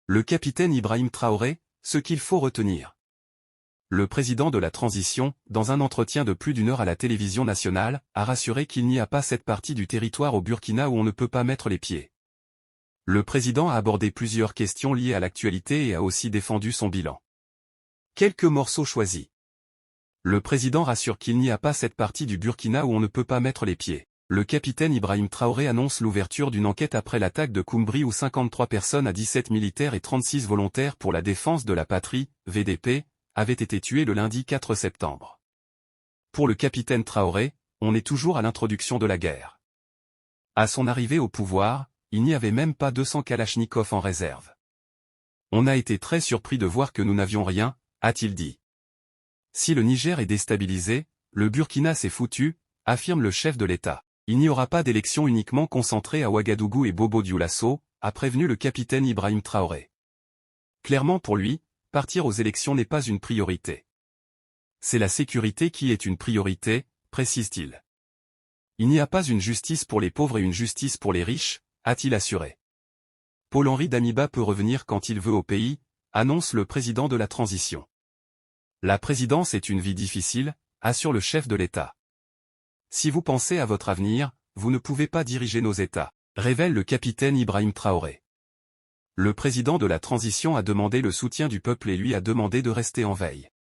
Le capitaine Ibrahim Traoré, ce qu'il faut retenir. Le président de la transition, dans un entretien de plus d'1 heure à la télévision nationale, a rassuré qu'il n'y a pas cette partie du territoire au Burkina où on ne peut pas mettre les pieds. Le président a abordé plusieurs questions liées à l'actualité et a aussi défendu son bilan. Quelques morceaux choisis. Le président rassure qu'il n'y a pas cette partie du Burkina où on ne peut pas mettre les pieds. Le capitaine Ibrahim Traoré annonce l'ouverture d'une enquête après l'attaque de Koumbri où 53 personnes à 17 militaires et 36 volontaires pour la défense de la patrie, VDP, avaient été tués le lundi 4 septembre. Pour le capitaine Traoré, on est toujours à l'introduction de la guerre. À son arrivée au pouvoir, il n'y avait même pas 200 kalachnikovs en réserve. On a été très surpris de voir que nous n'avions rien, a-t-il dit. Si le Niger est déstabilisé, le Burkina s'est foutu, affirme le chef de l'État. Il n'y aura pas d'élection uniquement concentrée à Ouagadougou et Bobo-Dioulasso, a prévenu le capitaine Ibrahim Traoré. Clairement pour lui, partir aux élections n'est pas une priorité. C'est la sécurité qui est une priorité, précise-t-il. Il n'y a pas une justice pour les pauvres et une justice pour les riches, a-t-il assuré. Paul-Henri Damiba peut revenir quand il veut au pays, annonce le président de la transition. La présidence est une vie difficile, assure le chef de l'État. Si vous pensez à votre avenir, vous ne pouvez pas diriger nos États, révèle le capitaine Ibrahim Traoré. Le président de la transition a demandé le soutien du peuple et lui a demandé de rester en veille.